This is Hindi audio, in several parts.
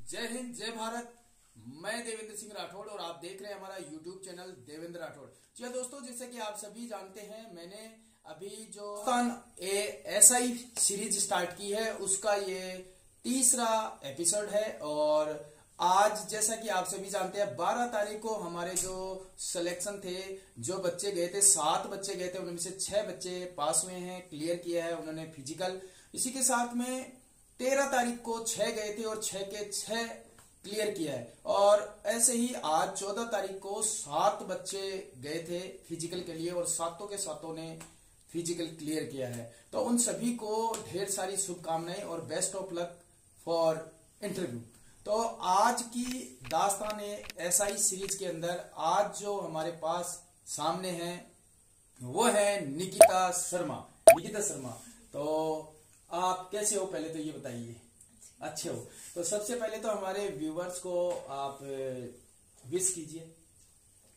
जय हिंद, जय भारत। मैं देवेंद्र सिंह राठौड़ और आप देख रहे हैं हमारा यूट्यूब चैनल देवेंद्र राठौड़। जी हाँ दोस्तों, जैसे कि आप सभी जानते हैं, मैंने अभी जो एसआई सीरीज स्टार्ट की है उसका ये तीसरा एपिसोड है। और आज जैसा कि आप सभी जानते हैं 12 तारीख को हमारे जो सिलेक्शन थे, जो बच्चे गए थे 7 बच्चे गए थे, उनमें से 6 बच्चे पास हुए हैं, क्लियर किया है उन्होंने फिजिकल। इसी के साथ में 13 तारीख को 6 गए थे और 6 के 6 क्लियर किया है। और ऐसे ही आज 14 तारीख को 7 बच्चे गए थे फिजिकल के लिए और सातों के सातों ने फिजिकल क्लियर किया है। तो उन सभी को ढेर सारी शुभकामनाएं और best of luck for interview. तो आज की दास्तान एसआई सीरीज के अंदर आज जो हमारे पास सामने है वो है निकिता शर्मा। निकिता शर्मा, तो आप कैसे हो पहले तो ये बताइए। अच्छे हो तो सबसे पहले तो हमारे व्यूवर्स को आप विश कीजिए।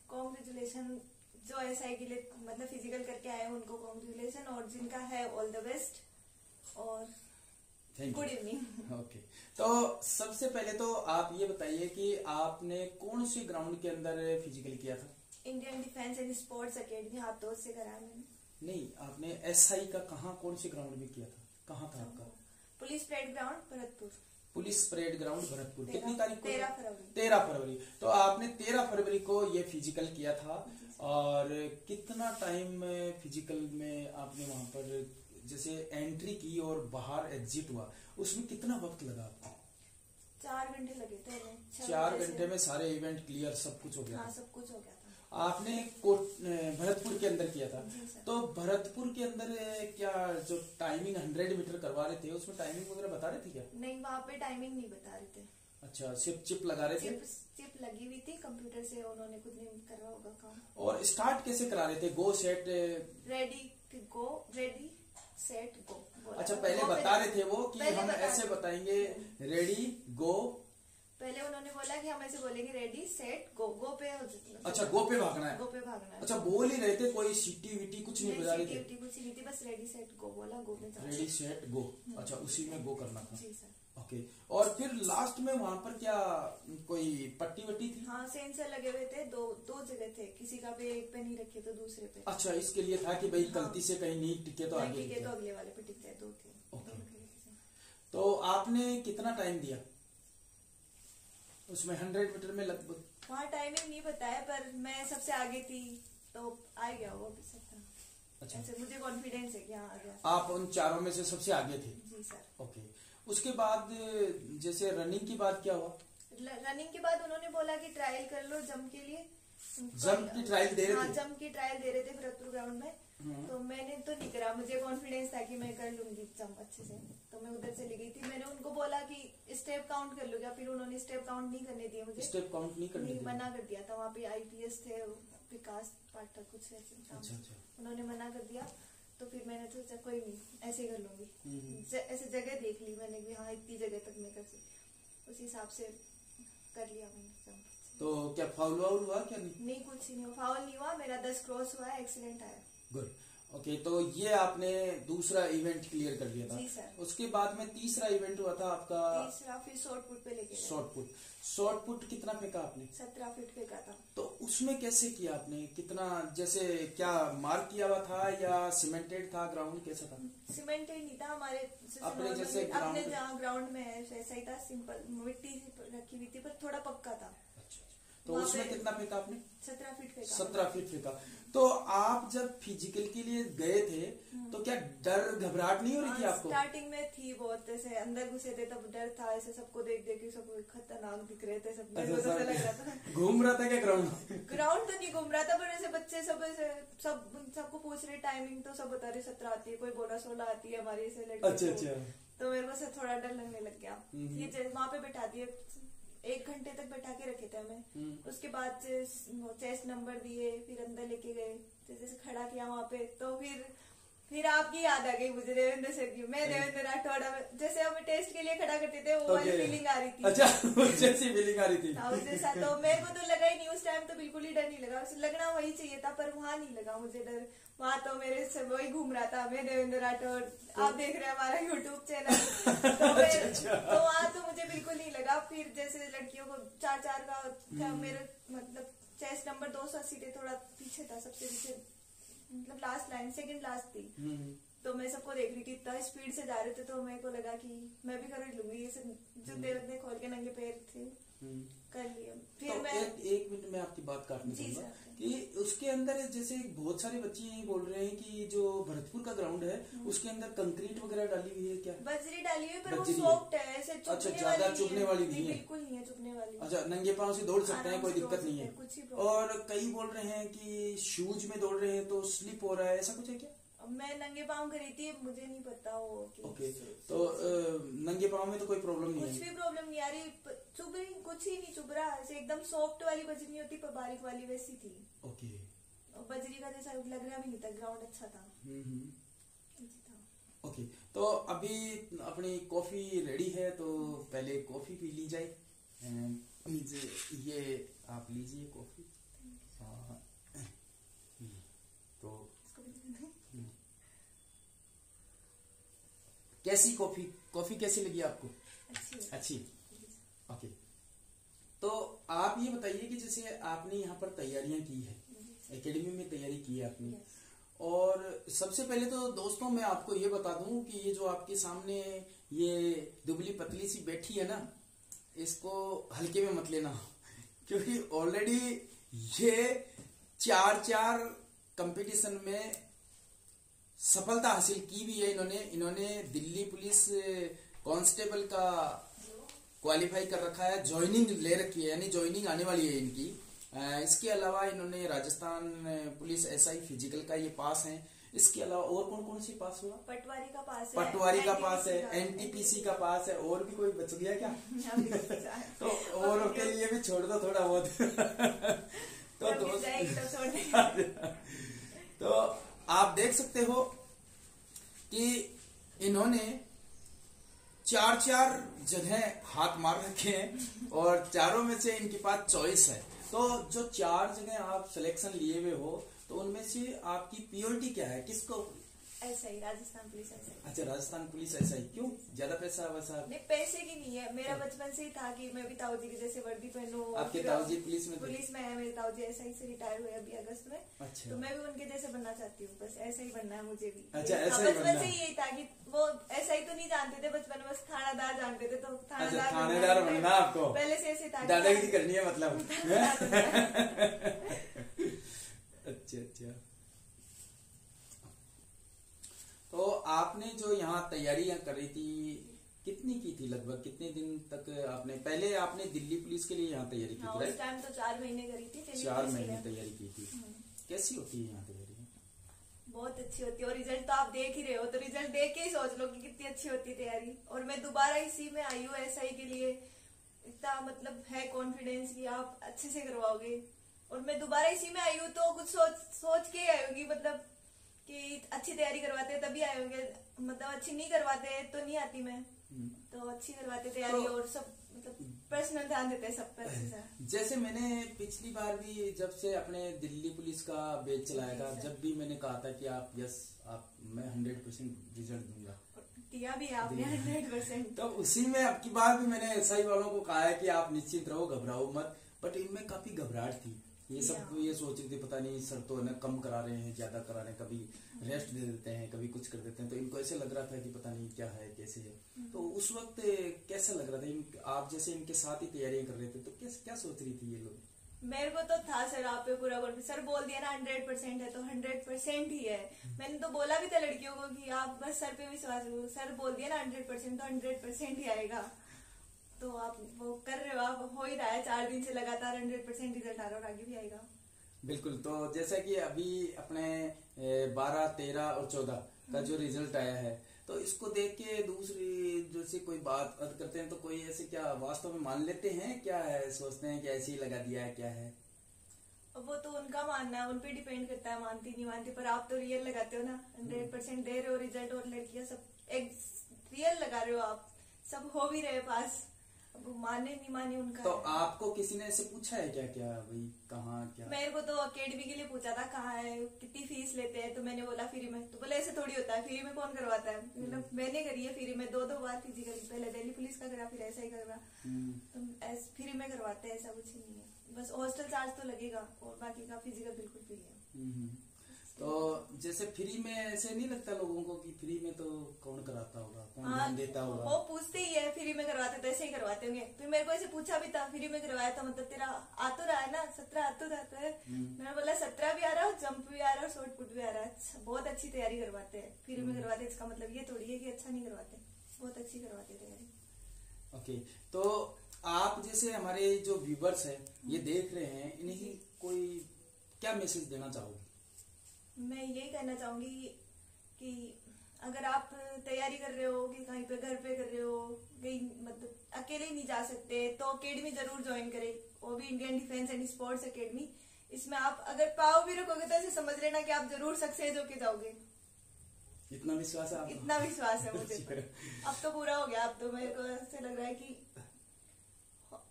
कॉन्ग्रेचुलेशन, जो एसआई के लिए मतलब फिजिकल करके आए हैं उनको कॉन्ग्रेचुलेशन, और जिनका है ऑल द बेस्ट और गुड इवनिंग। ओके, तो सबसे पहले तो आप ये बताइए कि आपने कौन सी ग्राउंड के अंदर फिजिकल किया था? Indian defence and sports academy Hathod से कराया मैंने। नहीं, आपने एसआई का कहाँ कौन सी ग्राउंड में किया था? कहाँ था आपका? Police parade ground Bharatpur. Police parade ground Bharatpur. कितनी तारीख को? 13 फरवरी। 13 फरवरी। तो आपने 13 फरवरी को ये फिजिकल किया था। और कितना टाइम फिजिकल में आपने वहां पर जैसे एंट्री की और बाहर एग्जिट हुआ, उसमें कितना वक्त लगा आपको? 4 घंटे लगे थे। 4 घंटे में सारे इवेंट क्लियर सब कुछ हो गया? हाँ, सब कुछ हो गया था। आपने भरतपुर के अंदर किया था। तो भरतपुर के अंदर क्या जो टाइमिंग 100 मीटर करवा रहे थे उसमें टाइमिंग वगैरह बता रहे थे क्या? नहीं, वहाँ पे टाइमिंग नहीं बता रहे थे। अच्छा, सिर्फ चिप लगा रहे थे? चिप लगी हुई थी कंप्यूटर से, उन्होंने खुद नहीं करवा होगा काम। और स्टार्ट कैसे करा रहे थे? गो सेट रेडी गो, रेडी सेट गो। अच्छा, पहले बता रहे थे वो कि हम ऐसे बताएंगे रेडी गो। पहले उन्होंने बोला कि हम ऐसे बोलेंगे रेडी सेट गो। गो पे अच्छा, गो पे भागना है। गो पे भागना है। अच्छा, बोल ही रहे थे, कोई सीटी वीटी कुछ नहीं बजा रहे थे? सीटी कुछ नहीं थी, बस रेडी सेट गो बोला, गो पे जाओ। Ready set go. अच्छा, उसी में गो करना था। जी सर। ओके, और फिर लास्ट में वहां पर क्या कोई पट्टी वट्टी थी? हाँ, सेंसर लगे हुए थे, दो जगह थे, किसी का पे एक पे नहीं रखे तो दूसरे पे। अच्छा, इसके लिए था कि भाई गलती से कहीं नहीं टिके तो आगे टिके तो अगले वाले पे टिक जाए। 2 थे। तो आपने कितना टाइम दिया उसमें 100 मीटर में लगभग? वहाँ टाइमिंग नहीं बताया, पर मैं सबसे आगे थी तो आ गया वो भी सकता। अच्छा, ऐसे मुझे कॉन्फिडेंस है कि हाँ आ गया। आप उन चारों में से सबसे आगे थे? जी सर। ओके, उसके बाद जैसे रनिंग की बात क्या हुआ? रनिंग के बाद उन्होंने बोला कि ट्रायल कर लो जंप के लिए। जंप की ट्रायल दे रहे थे? हाँ, जंप की ट्रायल दे रहे थे भरतपुर ग्राउंड में। तो मैंने तो नहीं करा, मुझे कॉन्फिडेंस था कि मैं कर लूंगी जंप अच्छे से, तो मैं उधर चली गई थी। मैंने उनको बोला कि स्टेप काउंट कर लो क्या, फिर उन्होंने स्टेप काउंट नहीं करने दिए मुझे। स्टेप काउंट नहीं करने दिए? मना कर दिया था। वहाँ पे आईपीएस थे, विकास पाठक कुछ ऐसे। अच्छा, उन्होंने मना कर दिया। तो फिर मैंने सोचा कोई नहीं, ऐसे कर लूंगी। ऐसे जगह देख ली मैंने कि हाँ इतनी जगह तक मैं कर सकती, उस हिसाब से कर लिया मैंने जंप। तो क्या फाउल वाउल हुआ क्या? नहीं, कुछ नहीं हुआ, फाउल नहीं हुआ। मेरा 10 क्रॉस हुआ है, एक्सीलेंट आया। गुड। ओके, तो ये आपने दूसरा इवेंट क्लियर कर लिया था। जी सर। उसके बाद में तीसरा इवेंट हुआ था आपका? तीसरा फिर शॉर्ट पुट पे लेके गए। शॉर्ट पुट कितना फेंका आपने? 17 फीट फेंका था। तो उसमें कैसे किया आपने? कितना, जैसे क्या मार्क किया हुआ था या सीमेंटेड था ग्राउंड, कैसा था? सीमेंटेड नहीं था, हमारे अपने जैसे अपने जहाँ ग्राउंड में है ऐसा ही था, सिंपल मिट्टी रखी हुई थी, पर थोड़ा पक्का था। तो उसमें कितना फेंका आपने? 17 फीट फेंका। 17 फीट फेंका। तो आप जब फिजिकल के लिए गए थे तो क्या डर घबराहट नहीं हो रही थी आपको? स्टार्टिंग में थी बहुत, ऐसे अंदर घुसे थे तब डर था, ऐसे सबको देख देख के सब खतरनाक दिख रहे थे, सब लग रहा था। घूम रहा था क्या ग्राउंड? ग्राउंड तो नहीं घूम रहा था, पर ऐसे बच्चे सब सबको पूछ रहे टाइमिंग, तो सब बता रहे 17 आती है, कोई बोला 16 आती है हमारी ऐसे लड़की। अच्छा। तो मेरे को से थोड़ा डर लगने लग गया। ये वहाँ पे बैठा दिए, 1 घंटे तक बैठा के रखे थे हमें। उसके बाद चेस्ट नंबर दिए, फिर अंदर लेके गए, जैसे खड़ा किया वहाँ पे। तो फिर फिर आपकी याद आ गई मुझे देवेंद्र सर की। मैं देवेंद्र राठौड़, जैसे हमें टेस्ट के लिए खड़ा करते थे वो तो वाली फीलिंग आ रही थी। अच्छा, जैसी फीलिंग आ रही थी। हाँ, जैसा तो मेरे को तो लगा ही नहीं उस टाइम, तो बिल्कुल ही डर नहीं लगा। लगना वही चाहिए था, पर वहां नहीं लगा मुझे डर। वहां तो मेरे से वही घूम रहा था, मैं देवेंद्र राठौड़, आप देख रहे हैं हमारा यूट्यूब चैनल। तो वहां तो मुझे बिल्कुल नहीं लगा। फिर जैसे लड़कियों को 4-4 का था, मेरे मतलब चेस्ट नंबर 280 थे, थोड़ा पीछे था, सबसे पीछे, मतलब लास्ट लाइन, सेकंड लास्ट थी। तो मैं सबको देख रही थी, इतना स्पीड से जा रहे थे, तो मेरे को लगा कि मैं भी खरीद लूंगी। ये जूते वूते खोल के नंगे पैर थे, कर लिया। फिर तो मैं एक मिनट में आपकी बात काटनी चाहूंगा कि उसके अंदर जैसे बहुत सारे बच्चे ये बोल रहे हैं कि जो भरतपुर का ग्राउंड है उसके अंदर कंक्रीट वगैरह डाली हुई है क्या? बजरी डाली हुई, पर वो सॉफ्ट है, ऐसे अच्छा, ज्यादा चुभने वाली नहीं है? बिल्कुल नहीं है चुभने वाली। अच्छा, नंगे पांव से दौड़ सकते हैं, कोई दिक्कत नहीं है। कुछ ही और कई बोल रहे हैं कि शूज में दौड़ रहे हैं तो स्लिप हो रहा है, ऐसा कुछ है क्या? मैं नंगे पाँव करी थी, मुझे नहीं पता वो। ओके, तो नंगे पाँव में तो कोई प्रॉब्लम नहीं है? कुछ भी प्रॉब्लम नहीं आ रही, चुभ रही, कुछ ही नहीं चुभ रहा, ऐसे एकदम सॉफ्ट वाली बजरी नहीं होती पर बारीक वाली वैसी थी। ओके, बजरी का जैसा लग रहा भी नहीं था, ग्राउंड अच्छा था। ओके, तो अभी अपनी कॉफी रेडी है, तो पहले कॉफी पी ली जाए। ये आप लीजिए कॉफी। तो कैसी कॉफी कैसी लगी आपको? अच्छी। ओके, तो आप ये बताइए कि जैसे आपने यहाँ पर तैयारियां की है, एकेडमी में तैयारी की है आपने, और सबसे पहले तो दोस्तों मैं आपको ये बता दूं कि ये जो आपके सामने ये दुबली पतली सी बैठी है ना, इसको हल्के में मत लेना, क्योंकि ऑलरेडी ये 4 कंपटीशन में सफलता हासिल की भी है। इन्होंने दिल्ली पुलिस कांस्टेबल का क्वालिफाई कर रखा है, ज्वाइनिंग ले रखी है, यानी ज्वाइनिंग आने वाली है इनकी। इसके अलावा इन्होंने राजस्थान पुलिस एसआई फिजिकल का ये पास है। इसके अलावा और कौन कौन सी पास हुआ? पटवारी का पास है, पटवारी का पास है, एनटीपीसी का पास है, और भी कोई बच गया क्या? तो और के लिए भी छोड़ दो थोड़ा बहुत। तो आप देख सकते हो कि इन्होंने 4 जगह हाथ मार रखे हैं और चारों में से इनके पास चॉइस है। तो जो 4 जगह आप सिलेक्शन लिए हुए हो, तो उनमें से आपकी प्योरिटी क्या है, किसको? SI, Rajasthan police SI. अच्छा, राजस्थान पुलिस एसआई। क्यों? ज्यादा पैसा वैसा? नहीं, पैसे की नहीं है, मेरा बचपन से ही था कि मैं भी ताऊ जी की जैसे वर्दी पहनूं। आपके ताऊ जी पुलिस में है, मेरे ताऊ जी एसआई से रिटायर हुए अभी अगस्त में। अच्छा, तो मैं भी उनके जैसे बनना चाहती हूँ, बस ऐसा ही बनना है मुझे भी। अच्छा, ऐसा ही बचपन से यही था कि वो ऐसा ही तो नहीं जानते थे बचपन में, बस थानादार जानते थे। तो थानेदार बनना आपको पहले से ऐसे था, दादागिरी करनी है मतलब। अच्छा, तो आपने जो यहाँ तैयारियां करी थी, कितनी की थी? लगभग कितने दिन तक आपने आपने दिल्ली पुलिस के लिए यहाँ तैयारी की थी? उस टाइम तो 4 महीने करी थी। 4 महीने तैयारी की थी। कैसी होती है यहाँ तैयारी? बहुत अच्छी होती है, और रिजल्ट तो आप देख ही रहे हो, तो रिजल्ट देख के ही सोच लो कि कितनी अच्छी होती है तैयारी। और मैं दोबारा इसी में आई हूँ एसआई के लिए, इतना मतलब है कॉन्फिडेंस कि आप अच्छे से करवाओगे। और मैं दोबारा इसी में आई हूँ, तो कुछ सोच के आई होगी, मतलब कि अच्छी तैयारी करवाते तभी आए होंगे, मतलब अच्छी नहीं करवाते तो नहीं आती मैं। तो अच्छी करवाते तैयारी, और सब मतलब पर्सनल ध्यान देते हैं सब पर। जैसे मैंने पिछली बार भी जब से अपने दिल्ली पुलिस का बैच चलाया था, जब भी मैंने कहा था कि मैं 100% रिजल्ट दूंगा, दिया भी आपने 100%। तो उसी में अब की बार भी मैंने एसआई वालों को कहा है कि आप निश्चिंत रहो, घबराओ मत। बट इनमें काफी घबराहट थी, ये सब ये सोच रहे थे पता नहीं सर तो है ना कम करा रहे हैं, ज्यादा करा रहे हैं, कभी रेस्ट दे देते हैं, कभी कुछ कर देते हैं। तो इनको ऐसे लग रहा था कि पता नहीं क्या है, कैसे है। तो उस वक्त कैसा लग रहा था? आप जैसे इनके साथ ही तैयारियां कर रहे थे, तो क्या सोच रही थी ये लोग? मेरे को तो था सर आप पे पूरा कॉन्फिडेंस। सर बोल दिया ना 100% है, तो 100% ही है। मैंने तो बोला भी था लड़कियों को कि आप बस सर पे विश्वास रखो, सर बोल दिया ना 100% तो 100% ही आएगा। तो आप वो कर रहे हो, आप हो ही रहा है 4 दिन से लगातार 100% रिजल्ट आ रहा है, और आगे भी आएगा। बिल्कुल। तो जैसा कि अभी अपने 12, 13 और 14 का जो रिजल्ट आया है, तो इसको देख के दूसरी जैसे कोई बात करते हैं तो कोई ऐसे क्या वास्तव में मान लेते हैं, क्या है सोचते हैं कि ऐसे ही लगा दिया है, क्या है? वो तो उनका मानना है, उन पे डिपेंड करता है, मानती नहीं मानती। पर आप तो रियल लगाते हो ना, 100% दे रहे हो रिजल्ट, और लड़कियां सब एक रियल लगा रहे हो आप, सब हो भी रहे पास। अब माने नहीं माने उनका तो है। आपको किसी ने ऐसे पूछा है क्या क्या भाई कहाँ क्या? मेरे को तो अकेडमी के लिए पूछा था, कहाँ है, कितनी फीस लेते हैं, तो मैंने बोला फ्री में। तो बोले ऐसे थोड़ी होता है, फ्री में कौन करवाता है। मतलब मैंने करी है फ्री में, 2 बार फिजिकल, पहले दिल्ली पुलिस का करा, फिर ऐसा ही करा। तो फ्री में करवाते हैं, ऐसा कुछ नहीं है। बस हॉस्टल चार्ज तो लगेगा, और बाकी का फिजिकल बिल्कुल फ्री है। तो जैसे फ्री में ऐसे नहीं लगता लोगों को कि फ्री में तो कौन कराता होगा, कौन हाँ, ध्यान देता होगा? वो पूछते ही है फ्री में करवाते तो ऐसे ही करवाते होंगे। फिर मेरे को ऐसे पूछा भी था, फ्री में करवाया था मतलब तेरा आ तो रहा है ना, 17 आ तो रहता है। मैंने बोला 17 भी आ रहा है, जंप भी आ रहा है, शॉर्ट पुट भी आ रहा है। अच्छा, बहुत अच्छी तैयारी करवाते हैं फ्री में करवाते। इसका मतलब ये थोड़ी है कि अच्छा नहीं करवाते, बहुत अच्छी करवाते तैयारी। ओके, तो आप जैसे हमारे जो व्यूवर्स है ये देख रहे हैं, इन्हें कोई क्या मैसेज देना चाहोगे? मैं यही कहना चाहूंगी कि अगर आप तैयारी कर रहे हो कि कहीं पे घर पे कर रहे हो, कहीं मतलब अकेले नहीं जा सकते, तो अकेडमी जरूर ज्वाइन करें, वो भी Indian defence and sports academy. इसमें आप अगर पाव भी रखोगे तो ऐसे समझ लेना कि आप जरूर सक्सेस होके जाओगे। इतना विश्वास है आपको? इतना विश्वास है मुझे तो। अब तो पूरा हो गया। अब तो मेरे को ऐसे लग रहा है कि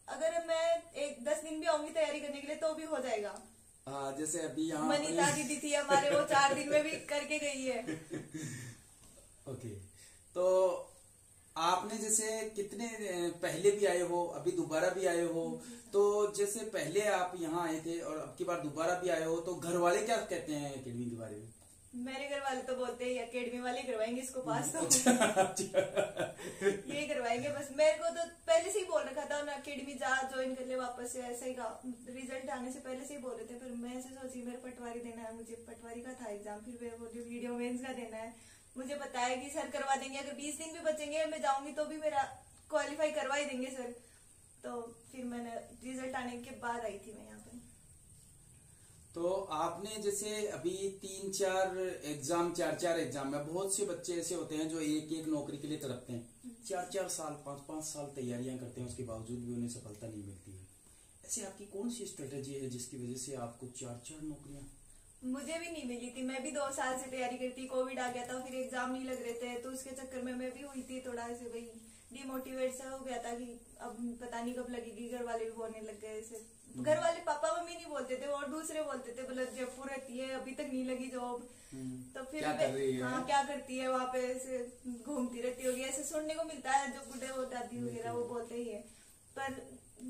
अगर मैं 10 दिन भी आऊंगी तैयारी करने के लिए तो भी हो जाएगा। जैसे अभी यहाँ मनीता दीदी थी हमारे, वो 4 दिन में भी करके गई है। ओके, तो आपने जैसे कितने पहले भी आए हो, अभी दोबारा भी आए हो, तो जैसे पहले आप यहाँ आए थे और अब की बार दोबारा भी आए हो, तो घर वाले क्या कहते हैं अकेडमी के बारे में? मेरे घर वाले तो बोलते हैं अकेडमी वाले करवाएंगे इसको पास, तो यही करवाएंगे बस। मेरे को तो पहले से ही बोल रखा था ना, अकेडमी जा ज्वाइन कर ले वापस से, ऐसा ही कहा। रिजल्ट आने से पहले से ही बोल रहे थे। फिर मैं ऐसे सोची मेरे पटवारी देना है, मुझे पटवारी का था एग्जाम, फिर मेरे को वीडियो मेंस का देना है। मुझे बताया कि सर करवा देंगे, अगर 20 दिन भी बचेंगे मैं जाऊंगी तो भी मेरा क्वालिफाई करवा ही देंगे सर। तो फिर मैंने रिजल्ट आने के बाद आई थी मैं यहाँ पे। तो आपने जैसे अभी 3-4 एग्जाम, 4-4 एग्जाम में बहुत से बच्चे ऐसे होते हैं जो एक नौकरी के लिए तड़पते हैं, 4-4 साल 5-5 साल तैयारियां करते हैं, उसके बावजूद भी उन्हें सफलता नहीं मिलती है। ऐसे आपकी कौन सी स्ट्रेटेजी है जिसकी वजह से आपको 4-4 नौकरियां? मुझे भी नहीं मिली थी, मैं भी 2 साल से तैयारी करती, कोविड आ गया था, फिर एग्जाम नहीं लग रहे थे, तो उसके चक्कर में मैं भी हुई थी थोड़ा ऐसे भाई डिमोटिवेट सा हो गया था कि अब पता नहीं कब लगेगी। घर वाले भी बोलने लग गए ऐसे, घर वाले पापा मम्मी नहीं बोलते थे और दूसरे बोलते थे, बोले जयपुर रहती है अभी तक नहीं लगी जॉब, तो फिर क्या कर रही है? हाँ क्या करती है वहाँ पे, ऐसे घूमती रहती होगी, ऐसे सुनने को मिलता है, जो बुढ़े हो दादी वगैरह वो बोलते ही है। पर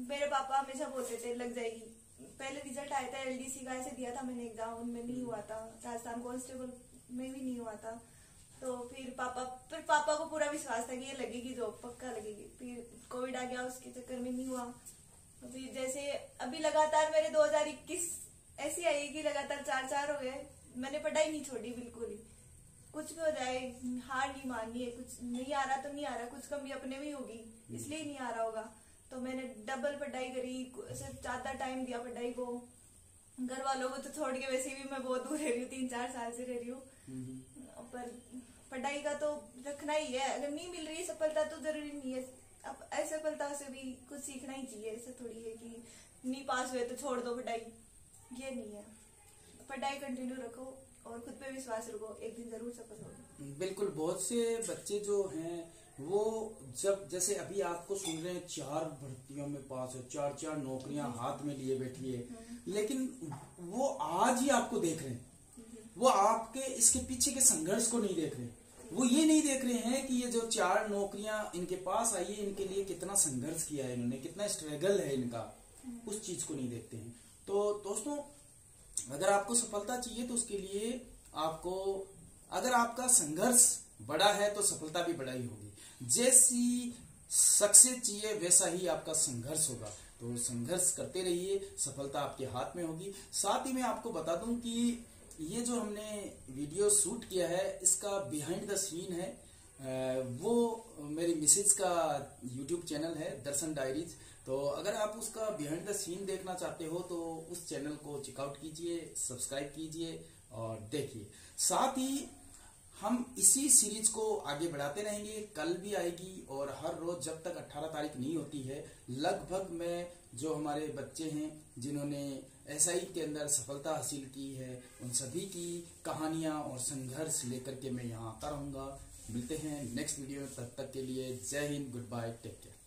मेरे पापा हमेशा बोलते थे लग जाएगी। पहले रिजल्ट आया था एलडीसी का, ऐसे दिया था मैंने एग्जाम, उनमें नहीं हुआ था, राजस्थान कांस्टेबल में भी नहीं हुआ था। तो फिर पापा को पूरा विश्वास था कि ये लगेगी जॉब, पक्का लगेगी। फिर कोविड आ गया, उसके चक्कर में नहीं हुआ। तो फिर जैसे अभी लगातार मेरे 2021 ऐसी आई कि लगातार 4 हो गए, मैंने पढ़ाई नहीं छोड़ी बिल्कुल ही। कुछ भी हो जाए हार नहीं माननी है, कुछ नहीं आ रहा तो नहीं आ रहा, कुछ कमी अपने में होगी इसलिए नहीं आ रहा होगा। तो मैंने डबल पढ़ाई करी, सिर्फ ज्यादा टाइम दिया पढ़ाई को। घर वालों को तो छोड़ के वैसे भी मैं बहुत दूर रह रही हूँ, 3-4 साल से रह रही हूँ। पर पढ़ाई का तो रखना ही है, अगर नहीं मिल रही सफलता तो जरूरी नहीं है। अब असफलता से भी कुछ सीखना ही चाहिए, ऐसा थोड़ी है कि नहीं पास हुए तो छोड़ दो पढ़ाई, ये नहीं है। पढ़ाई कंटिन्यू रखो और खुद पे विश्वास रखो, एक दिन जरूर सफल होगे। बिल्कुल, बहुत से बच्चे जो हैं वो जब जैसे अभी आपको सुन रहे हैं 4 भर्तियों में पास है, 4-4 नौकरियां हाथ में लिए बैठी है, लेकिन वो आज ही आपको देख रहे हैं, वो आपके इसके पीछे के संघर्ष को नहीं देख रहे। वो ये नहीं देख रहे हैं कि ये जो 4 नौकरियां इनके पास आई है, इनके लिए कितना संघर्ष किया है इन्होंने, कितना स्ट्रगल है इनका, उस चीज को नहीं देखते हैं। तो दोस्तों, अगर आपको सफलता चाहिए तो उसके लिए आपको, अगर आपका संघर्ष बड़ा है तो सफलता भी बड़ा ही होगी। जैसी सक्सेस चाहिए वैसा ही आपका संघर्ष होगा, तो संघर्ष करते रहिए, सफलता आपके हाथ में होगी। साथ ही मैं आपको बता दूं कि ये जो हमने वीडियो शूट किया है इसका बिहाइंड द सीन है, वो मेरी मिसेज का यूट्यूब चैनल है दर्शन डायरीज। तो अगर आप उसका बिहाइंड द सीन देखना चाहते हो तो उस चैनल को चेकआउट कीजिए, सब्सक्राइब कीजिए और देखिए। साथ ही हम इसी सीरीज को आगे बढ़ाते रहेंगे, कल भी आएगी और हर रोज जब तक 18 तारीख नहीं होती है, लगभग मैं जो हमारे बच्चे हैं जिन्होंने एसआई के अंदर सफलता हासिल की है, उन सभी की कहानियां और संघर्ष लेकर के मैं यहाँ आता रहूँगा। मिलते हैं नेक्स्ट वीडियो में, तब तक के लिए जय हिंद, गुड बाय, टेक केयर।